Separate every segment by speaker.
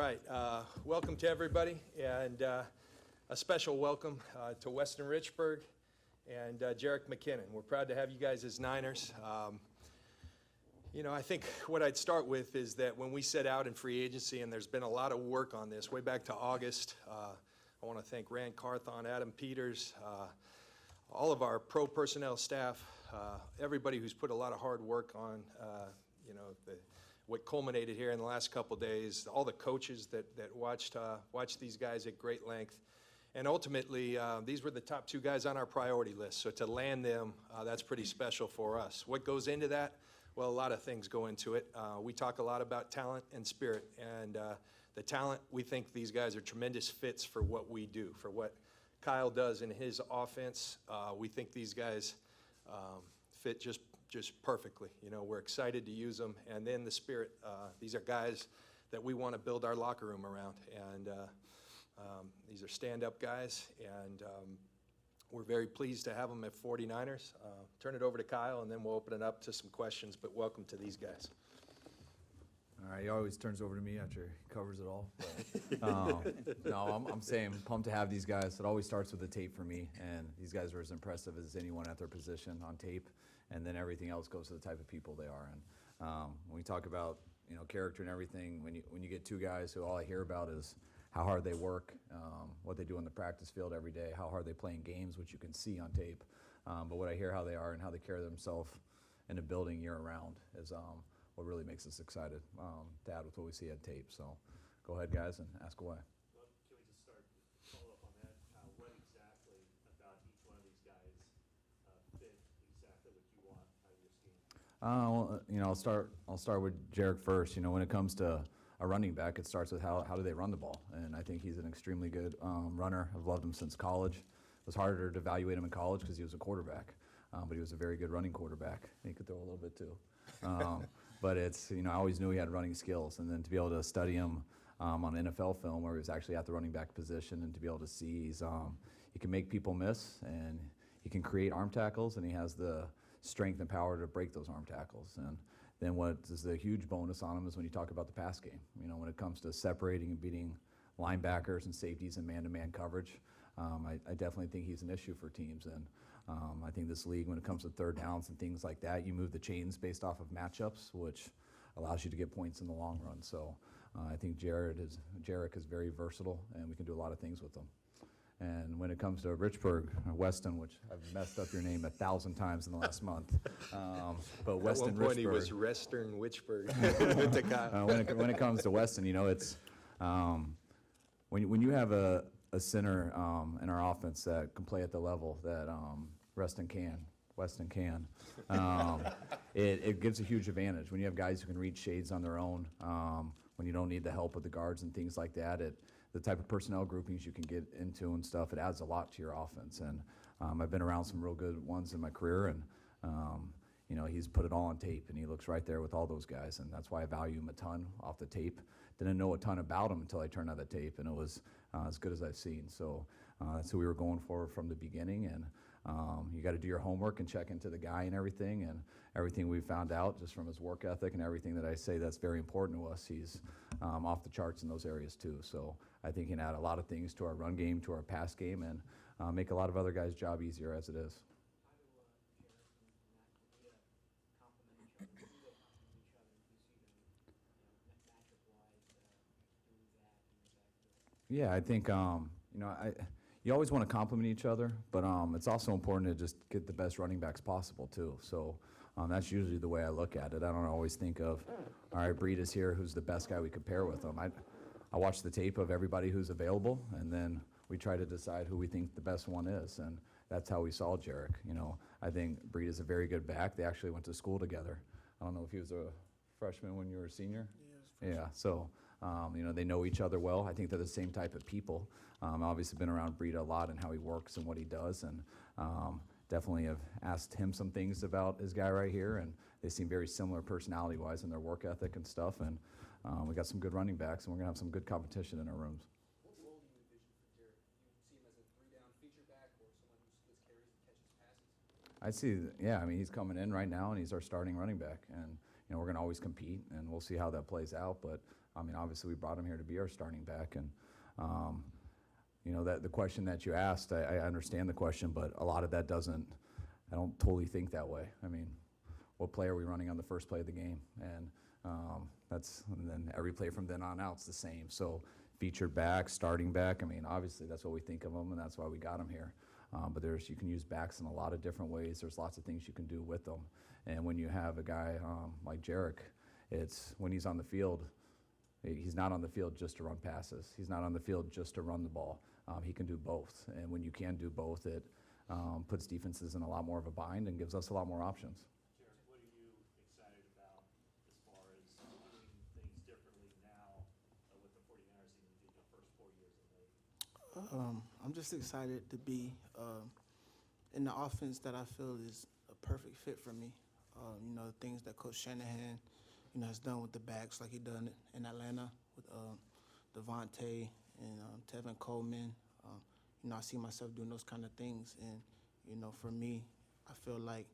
Speaker 1: right. Welcome to everybody, and a special welcome to Weston Richburg and Jerick McKinnon. We're proud to have you guys as Niners. I think what I'd start with is that when we set out in free agency, and there's been a lot of work on this, way back to August, I want to thank Rand Carthon, Adam Peters, all of our pro personnel staff, everybody who's put a lot of hard work on, what culminated here in the last couple of days, all the coaches that watched these guys at great length. And ultimately, these were the top two guys on our priority list. So to land them, that's pretty special for us. What goes into that? Well, a lot of things go into it. We talk a lot about talent and spirit. And the talent, we think these guys are tremendous fits for what we do, for what Kyle does in his offense. We think these guys fit just perfectly. We're excited to use them. And then the spirit, these are guys that we want to build our locker room around. And these are stand-up guys, and we're very pleased to have them at 49ers. Turn it over to Kyle, and then we'll open it up to some questions, but welcome to these guys.
Speaker 2: All right, he always turns over to me after he covers it all. But, no, I'm saying pumped to have these guys. It always starts with the tape for me, and these guys are as impressive as anyone at their position on tape, and then everything else goes to the type of people they are. And when we talk about character and everything, when you get two guys who all I hear about is how hard they work, what they do on the practice field every day, how hard they play in games, which you can see on tape. But what I hear how they are and how they carry themselves in a building year-round is what really makes us excited to add with what we see on tape. So go ahead, guys, and ask away.
Speaker 3: Well, can we just start, follow up on that? What exactly about each one of these guys fit exactly what you want out of your scheme?
Speaker 2: I'll start with Jerick first. When it comes to a running back, it starts with how do they run the ball, and I think he's an extremely good runner. I've loved him since college. It was harder to evaluate him in college because he was a quarterback, but he was a very good running quarterback. He could throw a little bit too. But it's, I always knew he had running skills, and then to be able to study him on NFL film where he was actually at the running back position, and to be able to see he can make people miss, and he can create arm tackles, and he has the strength and power to break those arm tackles. And then what is the huge bonus on him is when you talk about the pass game. When it comes to separating and beating linebackers and safeties in man-to-man coverage, I definitely think he's an issue for teams. And I think this league, when it comes to third downs and things like that, you move the chains based off of matchups, which allows you to get points in the long run. So I think Jerick is very versatile, and we can do a lot of things with him. And when it comes to Richburg, Weston, which I've messed up your name 1,000 times in the last month, but Weston Richburg.
Speaker 1: At one point he was Western Richburg.
Speaker 2: When it comes to Weston, it's when you have a center in our offense that can play at the level that Weston can, it gives a huge advantage. When you have guys who can read shades on their own, when you don't need the help of the guards and things like that, the type of personnel groupings you can get into and stuff, it adds a lot to your offense. And I've been around some real good ones in my career, and he's put it all on tape, and he looks right there with all those guys, and that's why I value him a ton off the tape. Didn't know a ton about him until I turned on the tape, and it was as good as I've seen. So that's who we were going for from the beginning, and you got to do your homework and check into the guy and everything we found out just from his work ethic and everything that I say that's very important to us. He's off the charts in those areas too. So I think he can add a lot of things to our run game, to our pass game, and make a lot of other guys' job easier as it is. Yeah, I think you always want to complement each other, but it's also important to just get the best running backs possible too. So that's usually the way I look at it. I don't always think of, all right, Breed is here, who's the best guy we could pair with him. I watch the tape of everybody who's available, and then we try to decide who we think the best one is, and that's how we saw Jerick. I think Breed is a very good back. They actually went to school together. I don't know if he was a freshman when you were a senior. Yeah, so. They know each other well. I think they're the same type of people. Obviously been around Breed a lot and how he works and what he does, and definitely have asked him some things about his guy right here, and they seem very similar personality-wise in their work ethic and stuff, and we got some good running backs, and we're going to have some good competition in our rooms.
Speaker 4: What role do you envision for Jerick? Do you see him as a three-down feature back or someone who splits carries and catches passes?
Speaker 2: I see, he's coming in right now, and he's our starting running back, and we're going to always compete, and we'll see how that plays out, but I mean, obviously we brought him here to be our starting back, and that the question that you asked, I understand the question, but a lot of that doesn't. I don't totally think that way. I mean, what play are we running on the first play of the game? And and then every play from then on out's the same. So featured back, starting back. I mean, obviously that's what we think of them, and that's why we got them here. But you can use backs in a lot of different ways. There's lots of things you can do with them. And when you have a guy like Jerick, it's when he's on the field, he's not on the field just to run passes. He's not on the field just to run the ball. He can do both. And when you can do both, it puts defenses in a lot more of a bind and gives us a lot more options.
Speaker 3: Jerick, what are you excited about as far as doing things differently now with the 49ers than you did the first 4 years in the league?
Speaker 5: I'm just excited to be in the offense that I feel is a perfect fit for me. The things that Coach Shanahan, has done with the backs, like he done in Atlanta with Devontae and Tevin Coleman. I see myself doing those kind of things, and for me, I feel like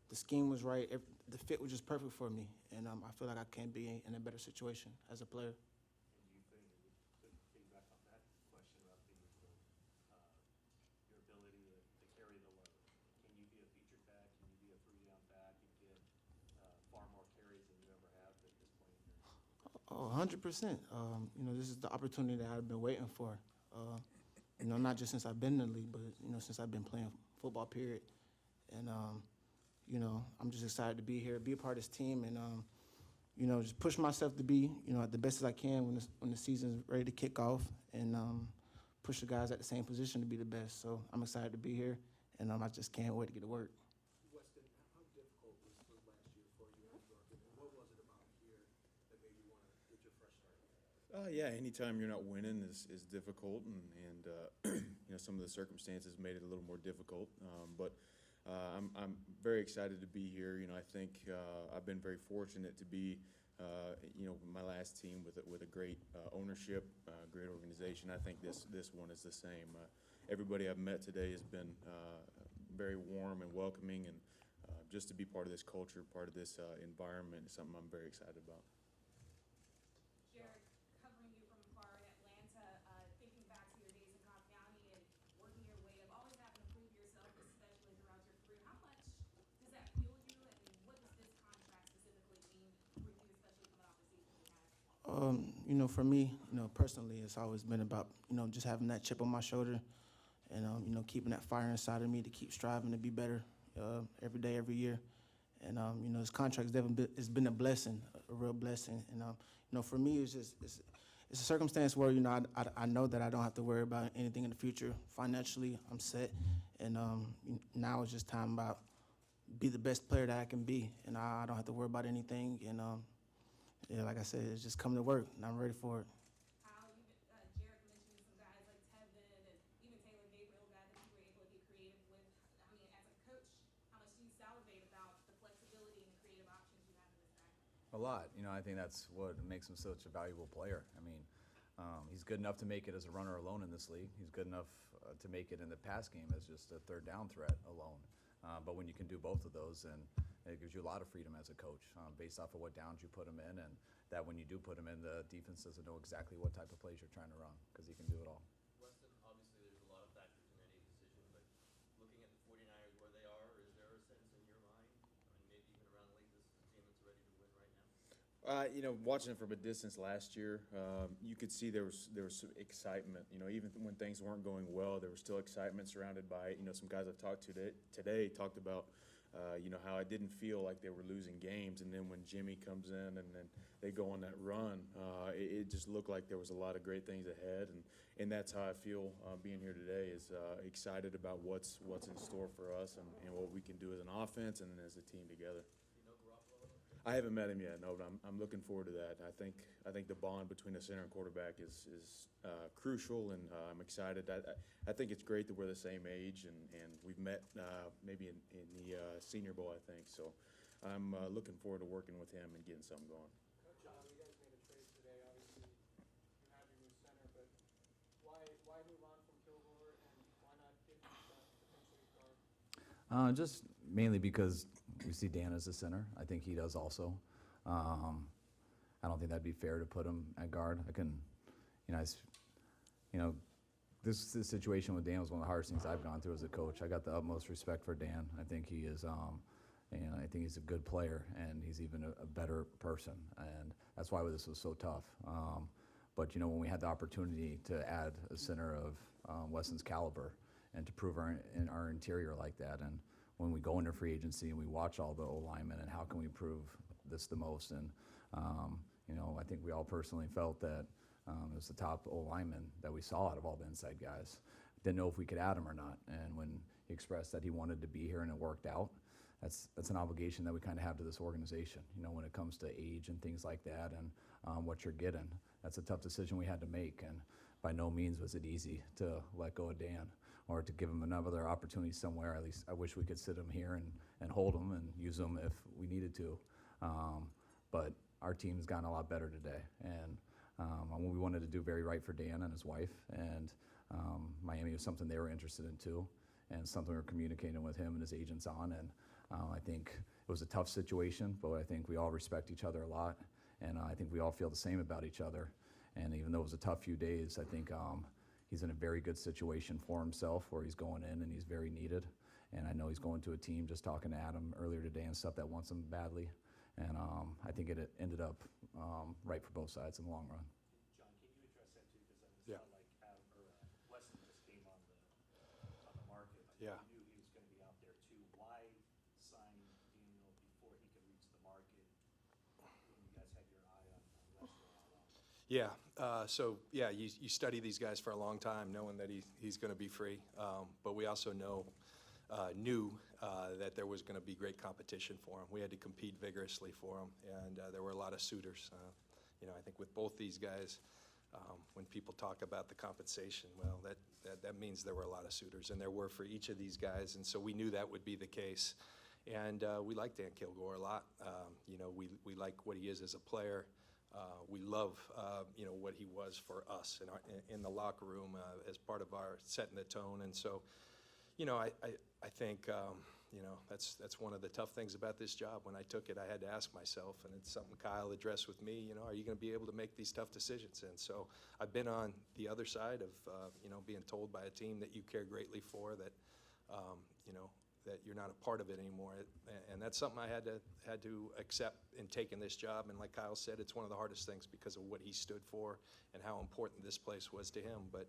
Speaker 5: the scheme was right. The fit was just perfect for me, and I feel like I can't be in a better situation as a player.
Speaker 3: And do you think, to piggyback on that question about your ability to carry the load, can you be a featured back? Can you be a 3-down back and get far more carries than you ever have at this point in your career?
Speaker 5: Oh, 100%. This is the opportunity that I've been waiting for. Not just since I've been in the league, but since I've been playing football, period. And I'm just excited to be here, be a part of this team, and just push myself to be at the best as I can when the season's ready to kick off, and push the guys at the same position to be the best. So I'm excited to be here, and I just can't wait to get to work.
Speaker 4: Weston, how difficult was last year for you in New York, and what was it about here that made you want to get your fresh start?
Speaker 6: Yeah, anytime you're not winning is difficult, and some of the circumstances made it a little more difficult. But I'm very excited to be here. I think I've been very fortunate to be, my last team with a great ownership, great organization. I think this one is the same. Everybody I've met today has been very warm and welcoming, and just to be part of this culture, part of this environment is something I'm very excited about.
Speaker 7: Jerick, covering you from afar in Atlanta, thinking back to your days in Cobb County and working your way up, always having to prove yourself, especially throughout your career. How much does that fuel you, and what does this contract specifically mean for you, especially coming off the season you had?
Speaker 5: For me, personally, it's always been about, just having that chip on my shoulder and, keeping that fire inside of me to keep striving to be better every day, every year. And, this contract's it's been a blessing, a real blessing. And, for me, it's a circumstance where, I know that I don't have to worry about anything in the future. Financially, I'm set. And now it's just time about be the best player that I can be. And I don't have to worry about anything. And, like I said, it's just coming to work, and I'm ready for it.
Speaker 7: Jerick mentioned some guys like Tevin and even Taylor Gabriel, guys that you were able to get creative with. I mean, as a coach, how much do you salivate about the flexibility and the creative options you have in this back?
Speaker 2: A lot. I think that's what makes him such a valuable player. I mean, he's good enough to make it as a runner alone in this league. He's good enough to make it in the pass game as just a third down threat alone. But when you can do both of those, then it gives you a lot of freedom as a coach based off of what downs you put him in, and that when you do put him in, the defense doesn't know exactly what type of plays you're trying to run because he can do it all.
Speaker 8: Weston, obviously there's a lot of factors in any decision, but looking at the 49ers where they are, is there a sense in your mind, maybe even around the league, this is a team that's ready to win right now?
Speaker 6: Watching it from a distance last year, you could see there was some excitement. Even when things weren't going well, there was still excitement surrounded by some guys I've talked to today talked about how I didn't feel like they were losing games, and then when Jimmy comes in and then they go on that run, it just looked like there was a lot of great things ahead, and that's how I feel being here today. Is excited about what's in store for us and what we can do as an offense and as a team together. I haven't met him yet, no, but I'm looking forward to that. I think the bond between the center and quarterback is crucial, and I'm excited. I think it's great that we're the same age, and we've met maybe in the Senior Bowl, I think. So I'm looking forward to working with him and getting something going.
Speaker 4: John, you guys made a trade today. Obviously, you have your new center, but why move on from Kilgore, and why not give him potentially start?
Speaker 2: Just mainly because we see Dan as a center. I think he does also. I don't think that'd be fair to put him at guard. I can, you know, you know, this situation with Dan was one of the hardest things I've gone through as a coach. I got the utmost respect for Dan. I think he is, and I think he's a good player, and he's even a better person, and that's why this was so tough. But you know, when we had the opportunity to add a center of Weston's caliber and to prove our interior like that, and when we go into free agency and we watch all the O-linemen and how can we improve this the most, and you know, I think we all personally felt that it was the top O-lineman that we saw out of all the inside guys. Didn't know if we could add him or not, and when he expressed that he wanted to be here and it worked out, that's an obligation that we kind of have to this organization. You know, when it comes to age and things like that, and what you're getting, that's a tough decision we had to make. And by no means was it easy to let go of Dan or to give him another opportunity somewhere. At least I wish we could sit him here and hold him and use him if we needed to. But our team's gotten a lot better today, and we wanted to do very right for Dan and his wife. And Miami was something they were interested in too, and something we were communicating with him and his agents on. And I think it was a tough situation, but I think we all respect each other a lot, and I think we all feel the same about each other. And even though it was a tough few days, I think he's in a very good situation for himself where he's going in and he's very needed. And I know he's going to a team, just talking to Adam earlier today and stuff, that wants him badly. And I think it ended up right for both sides in the long run.
Speaker 3: John, can you address that too? Because
Speaker 1: Yeah.
Speaker 3: it's not like Adam or Weston just came on the market.
Speaker 1: Yeah.
Speaker 3: You knew he was going to be out there too. Why sign Daniel before he could reach the market when you guys had your eye on Weston all along?
Speaker 1: Yeah, so yeah, you study these guys for a long time knowing that he's going to be free, but we also knew that there was going to be great competition for him. We had to compete vigorously for him, and there were a lot of suitors. You know, I think with both these guys, when people talk about the compensation, well, that means there were a lot of suitors, and there were for each of these guys, and so we knew that would be the case. And we like Dan Kilgore a lot. You know, we like what he is as a player. We love, you know, what he was for us in the locker room as part of our setting the tone. And so, you know, I think, you know, that's one of the tough things about this job. When I took it, I had to ask myself, and it's something Kyle addressed with me, you know, are you going to be able to make these tough decisions? And so I've been on the other side of, you know, being told by a team that you care greatly for that, you know, that you're not a part of it anymore. And that's something I had to accept in taking this job. And like Kyle said, it's one of the hardest things because of what he stood for and how important this place was to him. But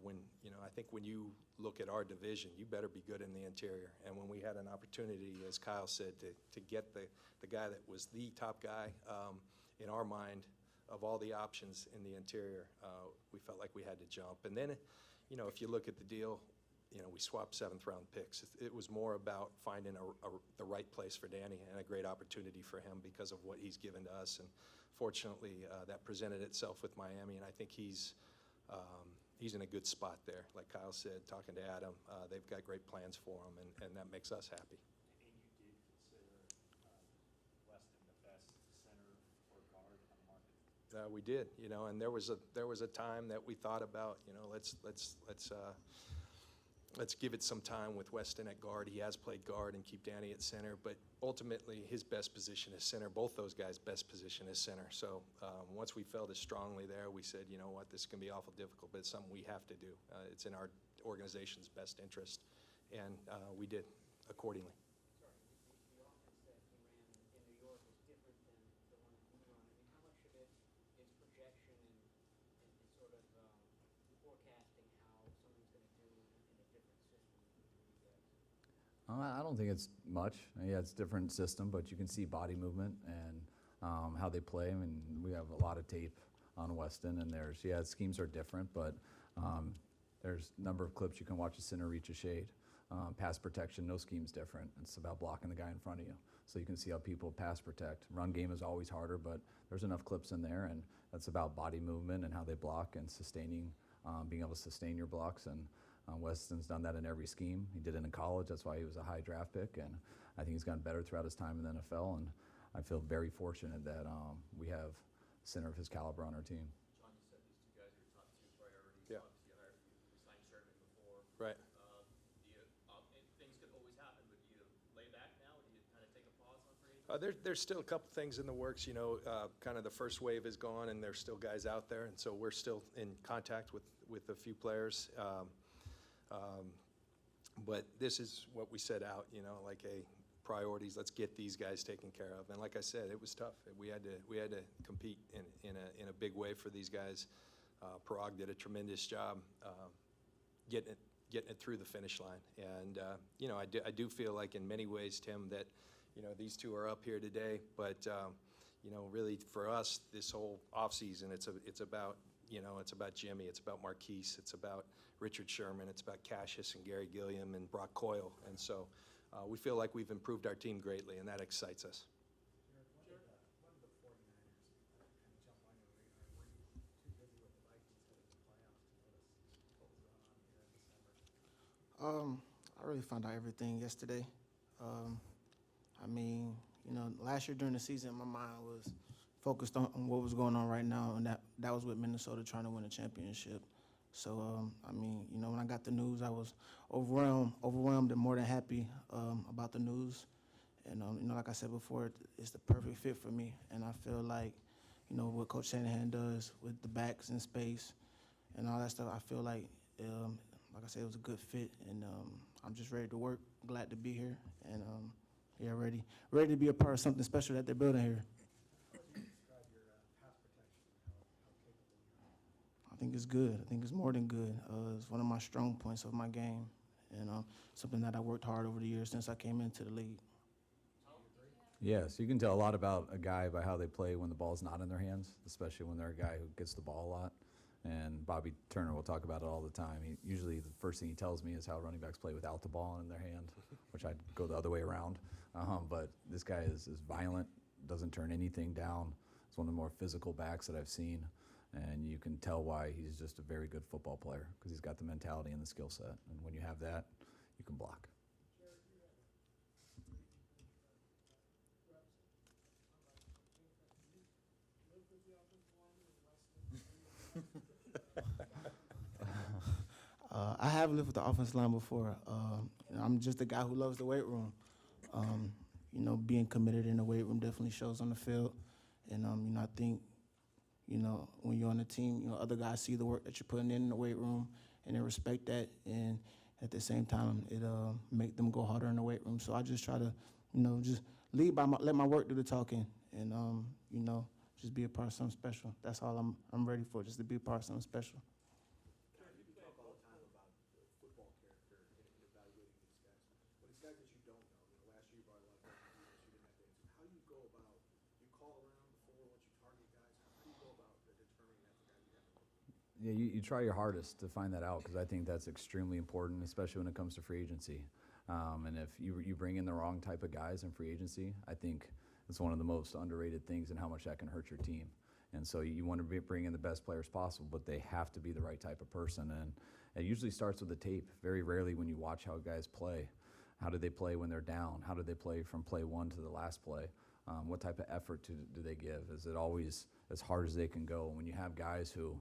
Speaker 1: when, you know, I think when you look at our division, you better be good in the interior. And when we had an opportunity, as Kyle said, to get the guy that was the top guy in our mind of all the options in the interior, we felt like we had to jump. And then, you know, if you look at the deal, you know, we swapped 7th-round picks. It was more about finding the right place for Danny and a great opportunity for him because of what he's given to us. And fortunately, that presented itself with Miami, and I think he's in a good spot there. Like Kyle said, talking to Adam, they've got great plans for him, and that makes us happy.
Speaker 3: And you did consider Weston the best center or guard on the market?
Speaker 1: We did, you know, and there was a time that we thought about, you know, let's give it some time with Weston at guard. He has played guard, and keep Danny at center, but ultimately his best position is center. Both those guys' best position is center. So once we felt as strongly there, we said, you know what, this is going to be awful difficult, but it's something we have to do. It's in our organization's best interest, and we did accordingly.
Speaker 4: Sorry, the offense that he ran in New York is different than the one that you run. I mean, how much of it is projection and sort of forecasting how someone's going to do in a different system for you guys?
Speaker 2: I don't think it's much. Yeah, it's a different system, but you can see body movement and how they play. I mean, we have a lot of tape on Weston, and schemes are different, but there's a number of clips you can watch a center reach a shade. Pass protection, no scheme's different. It's about blocking the guy in front of you. So you can see how people pass protect. Run game is always harder, but there's enough clips in there, and that's about body movement and how they block and sustaining, being able to sustain your blocks. And Weston's done that in every scheme. He did it in college. That's why he was a high draft pick, and I think he's gotten better throughout his time in the NFL, and I feel very fortunate that we have a center of his caliber on our team.
Speaker 8: John, you said these two guys are your top two priorities.
Speaker 1: Yeah.
Speaker 8: Obviously, you signed Sherman before.
Speaker 1: Right.
Speaker 8: Things could always happen, but do you lay back now? Do you kind of take a pause on free
Speaker 1: There's still a couple things in the works, kind of the first wave is gone and there's still guys out there. And so we're still in contact with a few players. But this is what we set out, like priorities. Let's get these guys taken care of. And like I said, it was tough. We had to compete in a big way for these guys. Parag did a tremendous job getting it through the finish line. And I do feel like in many ways, Tim, that these two are up here today. But really for us, this whole offseason, it's about Jimmy, it's about Marquise, it's about Richard Sherman, it's about Cassius and Gary Gilliam and Brock Coyle. And so we feel like we've improved our team greatly, and that excites us.
Speaker 5: I really found out everything yesterday. Last year during the season, my mind was focused on what was going on right now, and that was with Minnesota trying to win a championship. So, when I got the news, I was overwhelmed and more than happy about the news. And, like I said before, it's the perfect fit for me. And I feel like, what Coach Shanahan does with the backs in space and all that stuff, I feel like I said, it was a good fit. And I'm just ready to work, glad to be here, and ready to be a part of something special that they're building here. I think it's good. I think it's more than good. It's one of my strong points of my game, and something that I worked hard over the years since I came into the league.
Speaker 2: Yes, you can tell a lot about a guy by how they play when the ball's not in their hands, especially when they're a guy who gets the ball a lot. And Bobby Turner will talk about it all the time. Usually the first thing he tells me is how running backs play without the ball in their hand, which I'd go the other way around. But this guy is violent, doesn't turn anything down. He's one of the more physical backs that I've seen. And you can tell why he's just a very good football player, because he's got the mentality and the skill set. And when you have that, you can block.
Speaker 5: I have lived with the offensive line before. I'm just a guy who loves the weight room. Being committed in the weight room definitely shows on the field. And, I think, when you're on the team, other guys see the work that you're putting in the weight room, and they respect that. And at the same time, it make them go harder in the weight room. So I just try to, just lead by let my work do the talking, and, just be a part of something special. That's all I'm ready for, just to be a part of something special.
Speaker 9: You talk all the time about the football character in evaluating these guys. But it's guys that you don't know. Last year you brought a lot of guys that you didn't have to. How do you go about, you call around before once you target guys? How do you go about determining that's the guy you have to work with?
Speaker 2: Yeah, you try your hardest to find that out, because I think that's extremely important, especially when it comes to free agency. And if you bring in the wrong type of guys in free agency, I think it's one of the most underrated things and how much that can hurt your team. And so you want to bring in the best players possible, but they have to be the right type of person. And it usually starts with the tape. Very rarely when you watch how guys play. How do they play when they're down? How do they play from play one to the last play? What type of effort do they give? Is it always as hard as they can go? When you have guys who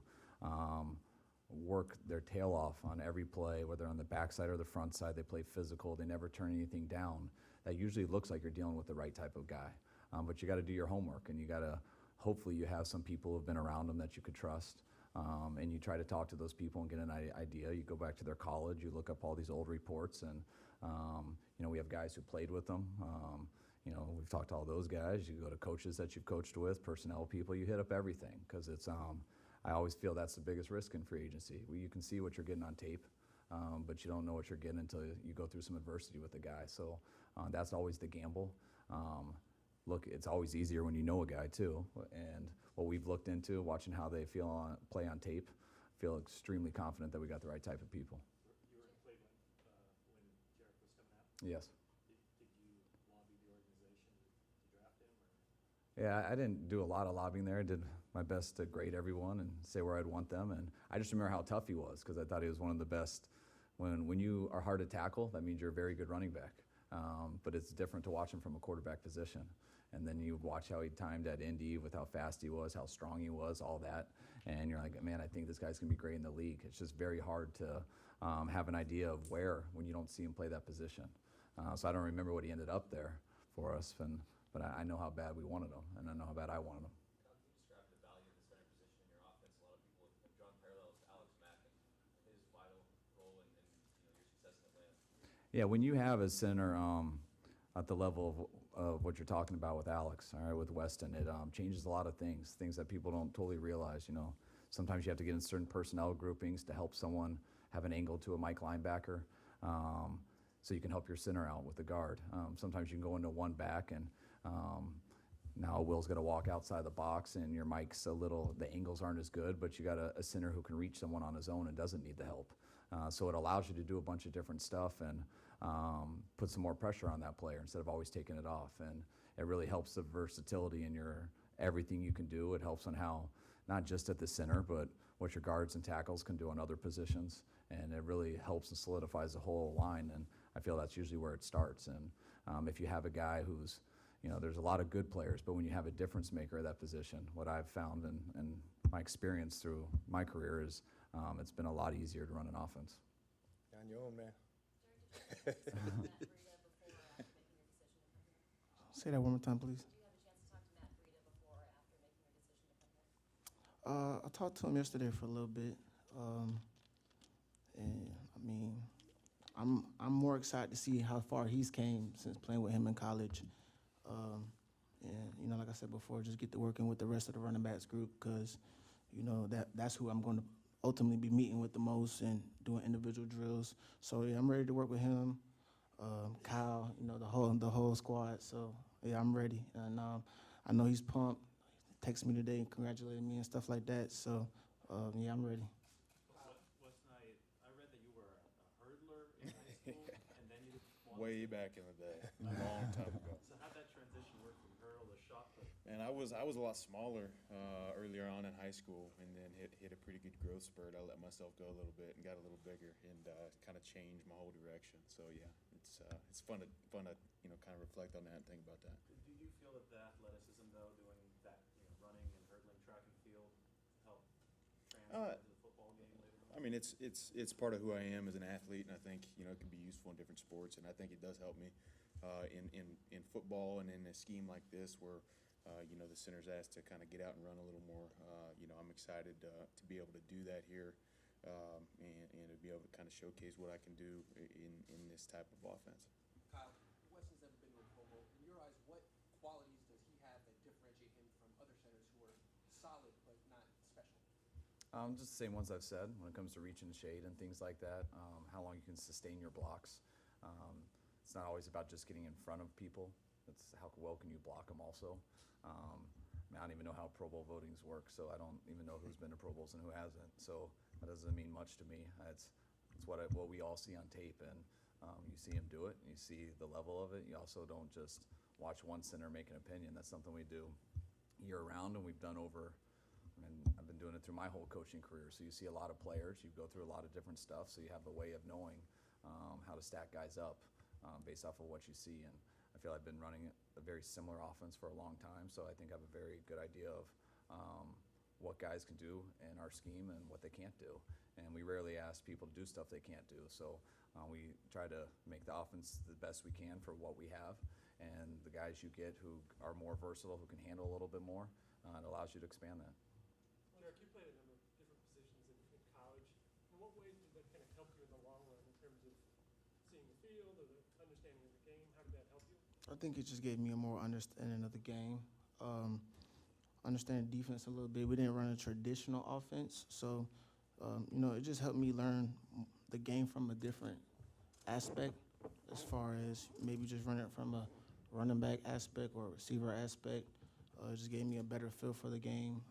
Speaker 2: work their tail off on every play, whether on the backside or the front side, they play physical, they never turn anything down, that usually looks like you're dealing with the right type of guy. But you got to do your homework, and you got to, hopefully you have some people who have been around them that you could trust, and you try to talk to those people and get an idea. You go back to their college, you look up all these old reports, and we have guys who played with them. We've talked to all those guys. You go to coaches that you've coached with, personnel people, you hit up everything, because it's I always feel that's the biggest risk in free agency. You can see what you're getting on tape, but you don't know what you're getting until you go through some adversity with the guy. So that's always the gamble. Look, it's always easier when you know a guy too. And what we've looked into, watching how they play on tape, feel extremely confident that we got the right type of people.
Speaker 3: You were in Cleveland when Jerick was coming out.
Speaker 2: Yes.
Speaker 3: Did you lobby the organization to draft him?
Speaker 2: Yeah, I didn't do a lot of lobbying there. I did my best to grade everyone and say where I'd want them. And I just remember how tough he was, because I thought he was one of the best. When you are hard to tackle, that means you're a very good running back. But it's different to watch him from a quarterback position. And then you watch how he timed at Indy with how fast he was, how strong he was, all that. And you're like, man, I think this guy's going to be great in the league. It's just very hard to have an idea of where when you don't see him play that position. So I don't remember what he ended up there for us. And but I know how bad we wanted him, and I know how bad I wanted him.
Speaker 8: How can you describe the value of the center position in your offense? A lot of people have drawn parallels to Alex Mack and his vital role in your success in Atlanta.
Speaker 2: Yeah, when you have a center at the level of what you're talking about with Alex, all right, with Weston, it changes a lot of things that people don't totally realize. Sometimes you have to get in certain personnel groupings to help someone have an angle to a Mike linebacker, so you can help your center out with the guard. Sometimes you can go into one back and now Will's got to walk outside the box and your Mike's the angles aren't as good, but you got a center who can reach someone on his own and doesn't need the help. So it allows you to do a bunch of different stuff and put some more pressure on that player instead of always taking it off. And it really helps the versatility in your everything you can do. It helps on how, not just at the center, but what your guards and tackles can do on other positions. And it really helps and solidifies the whole line. And I feel that's usually where it starts. And if you have a guy who's, there's a lot of good players, but when you have a difference maker at that position, what I've found and my experience through my career is it's been a lot easier to run an offense.
Speaker 1: You're on your own, man.
Speaker 5: Say that one more time, please.
Speaker 7: Did you have a chance to talk to Matt Breida before or after making your decision to come here?
Speaker 5: I talked to him yesterday for a little bit, and I mean, I'm more excited to see how far he's came since playing with him in college. And like I said before, just get to working with the rest of the running backs group because, that's who I'm going to ultimately be meeting with the most and doing individual drills. So yeah, I'm ready to work with him, Kyle, the whole squad. So yeah, I'm ready, and I know he's pumped. He texted me today and congratulated me and stuff like that. So yeah, I'm ready.
Speaker 3: Weston, I read that you were a hurdler in high school, and then you did performance.
Speaker 6: Way back in the day, a long time ago.
Speaker 3: So how'd that transition work from hurdle to shot put?
Speaker 6: And I was a lot smaller earlier on in high school, and then hit a pretty good growth spurt. I let myself go a little bit and got a little bigger, and kind of changed my whole direction. So yeah, it's fun to kind of reflect on that and think about that.
Speaker 3: Do you feel that the athleticism, though, doing that, running and hurdling track and field, help translate to the football game later on?
Speaker 6: I mean, it's part of who I am as an athlete, and I think it can be useful in different sports, and I think it does help me in football and in a scheme like this where the center's asked to kind of get out and run a little more. I'm excited to be able to do that here, and to be able to kind of showcase what I can do in this type of offense.
Speaker 9: Kyle, Weston's never been to a Pro Bowl. In your eyes, what qualities does he have that differentiate him from other centers who are solid but not special?
Speaker 2: Just the same ones I've said when it comes to reach and shade and things like that, how long you can sustain your blocks. It's not always about just getting in front of people. It's how well can you block them also. I don't even know how Pro Bowl votings work, so I don't even know who's been to Pro Bowls and who hasn't. So that doesn't mean much to me. It's what we all see on tape, and you see him do it, and you see the level of it. You also don't just watch one center make an opinion. That's something we do year-round, and we've done over. I've been doing it through my whole coaching career. So you see a lot of players. You go through a lot of different stuff, so you have a way of knowing how to stack guys up based off of what you see. And I feel I've been running a very similar offense for a long time, so I think I have a very good idea of what guys can do in our scheme and what they can't do. And we rarely ask people to do stuff they can't do. So we try to make the offense the best we can for what we have. And the guys you get who are more versatile, who can handle a little bit more, it allows you to expand that.
Speaker 10: Jerick, you played a number of different positions in college. In what ways did that kind of help you in the long run in terms of seeing the field or the understanding of the game? How did that help you?
Speaker 5: I think it just gave me a more understanding of the game, understanding defense a little bit. We didn't run a traditional offense, so it just helped me learn the game from a different aspect, as far as maybe just running it from a running back aspect or receiver aspect. It just gave me a better feel for the game.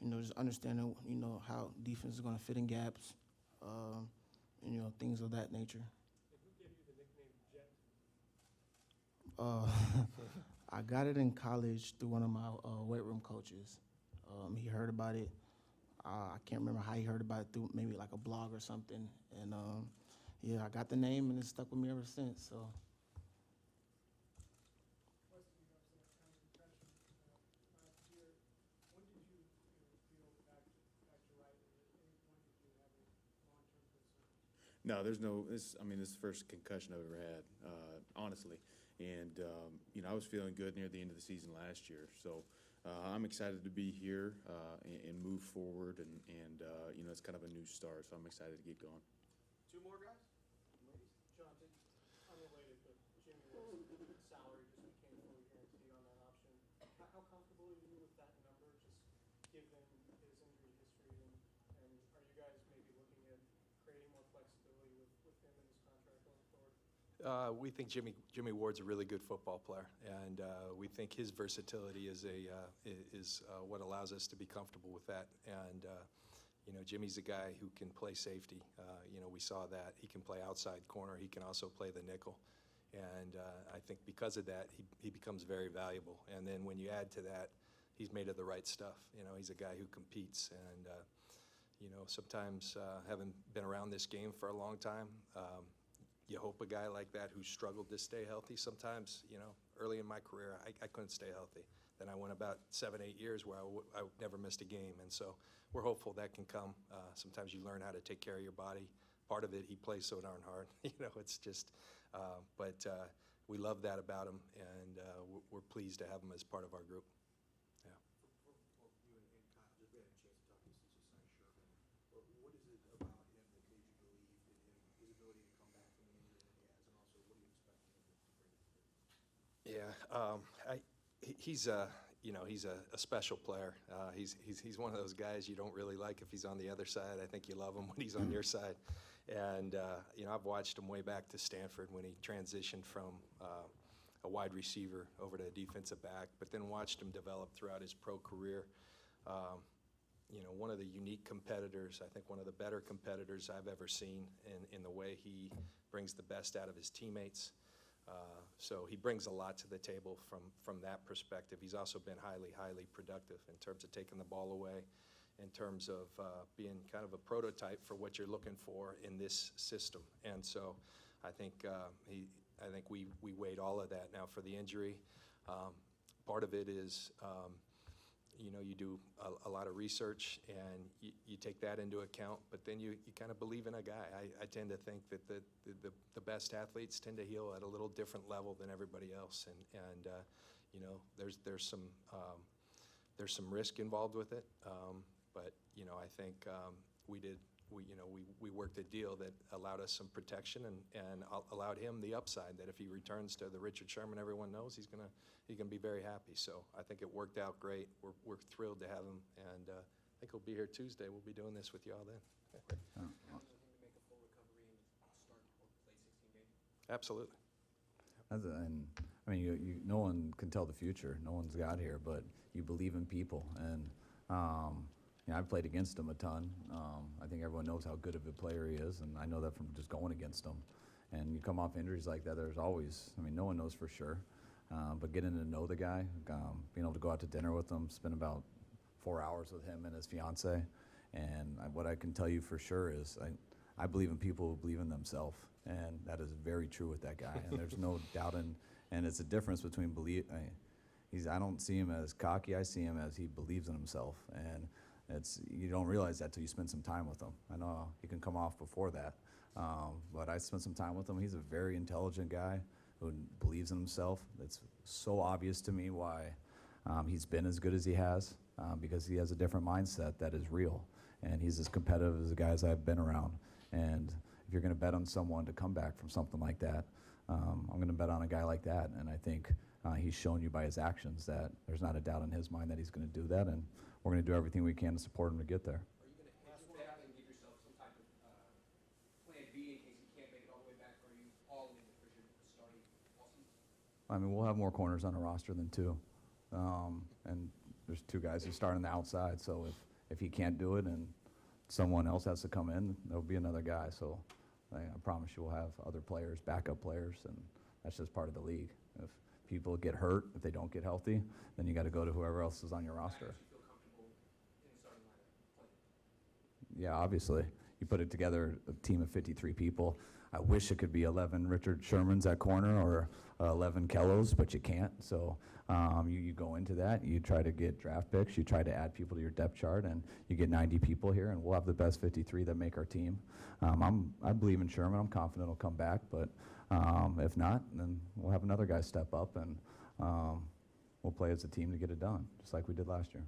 Speaker 5: Just understanding how defense is going to fit in gaps, things of that nature.
Speaker 10: And who gave you the nickname Jet?
Speaker 5: I got it in college through one of my weight room coaches. He heard about it. I can't remember how he heard about it, through maybe like a blog or something. And I got the name, and it's stuck with me ever since. So.
Speaker 10: Weston, you obviously have tons of concussions last year. When did you feel back to right? And at any point did you have a long-term concern?
Speaker 6: No, there's no. This is the first concussion I've ever had, honestly. And, I was feeling good near the end of the season last year. So I'm excited to be here and move forward. And it's kind of a new start. So I'm excited to get going.
Speaker 9: Two more guys? Ladies?
Speaker 10: John, unrelated, but Jimmy Ward's salary just became fully guaranteed on that option. How comfortable are you with that number, just given his injury history? And are you guys maybe looking at creating more flexibility with him and his contract going forward?
Speaker 1: We think Jimmy Ward's a really good football player, and we think his versatility is what allows us to be comfortable with that. And Jimmy's a guy who can play safety. We saw that he can play outside corner. He can also play the nickel, and I think because of that, he becomes very valuable. And then when you add to that, he's made of the right stuff. He's a guy who competes, and sometimes having been around this game for a long time. You hope a guy like that who struggled to stay healthy sometimes, early in my career, I couldn't stay healthy. Then I went about 7, 8 years where I never missed a game. And so we're hopeful that can come. Sometimes you learn how to take care of your body. Part of it, he plays so darn hard. It's just, but we love that about him, and we're pleased to have him as part of our group. Yeah.
Speaker 9: For you and Kyle, just we had a chance to talk to you since you signed Sherman. What is it about him that made you believe in him, his ability to come back from the injury that he has, and also what do you expect him to bring to the table?
Speaker 1: Yeah, he's a special player. He's one of those guys you don't really like if he's on the other side. I think you love him when he's on your side. And I've watched him way back to Stanford when he transitioned from a wide receiver over to a defensive back, but then watched him develop throughout his pro career. One of the unique competitors, I think one of the better competitors I've ever seen in the way he brings the best out of his teammates. So he brings a lot to the table from that perspective. He's also been highly productive in terms of taking the ball away, in terms of being kind of a prototype for what you're looking for in this system. And so I think we weighed all of that. Now for the injury, part of it is you do a lot of research and you take that into account, but then you kind of believe in a guy. I tend to think that the best athletes tend to heal at a little different level than everybody else, and there's some risk involved with it, but I think we worked a deal that allowed us some protection and allowed him the upside that if he returns to the Richard Sherman everyone knows, he's gonna be very happy. So I think it worked out great. We're thrilled to have him, and I think he'll be here Tuesday. We'll be doing this with y'all then. Absolutely.
Speaker 2: And I mean, no one can tell the future. No one's got here, but you believe in people, and I've played against him a ton. I think everyone knows how good of a player he is, and I know that from just going against him. And you come off injuries like that, there's always, no one knows for sure. But getting to know the guy, being able to go out to dinner with him, spend about 4 hours with him and his fiance, and what I can tell you for sure is I believe in people who believe in themselves, and that is very true with that guy. And there's no doubt and it's a difference between I don't see him as cocky. I see him as he believes in himself, and you don't realize that till you spend some time with him. I know he can come off before that, but I spent some time with him. He's a very intelligent guy who believes in himself. It's so obvious to me why he's been as good as he has, because he has a different mindset that is real, and he's as competitive as the guys I've been around. And if you're going to bet on someone to come back from something like that, I'm going to bet on a guy like that, and I think he's shown you by his actions that there's not a doubt in his mind that he's going to do that, and we're going to do everything we can to support him to get there.
Speaker 4: Are you going to hedge back and give yourself some type of plan B in case you can't make it all the way back, or are you all in with Richard starting all season?
Speaker 2: I mean, we'll have more corners on the roster than 2, and there's 2 guys who start on the outside, so if he can't do it and someone else has to come in, there'll be another guy. So I promise you we'll have other players, backup players, and that's just part of the league. If people get hurt, if they don't get healthy, then you got to go to whoever else is on your roster. Yeah, obviously. You put it together, a team of 53 people. I wish it could be 11 Richard Shermans at corner or 11 Kellos, but you can't. So you go into that, you try to get draft picks, you try to add people to your depth chart, and you get 90 people here, and we'll have the best 53 that make our team. I believe in Sherman. I'm confident he'll come back, but if not, then we'll have another guy step up, and we'll play as a team to get it done, just like we did last year.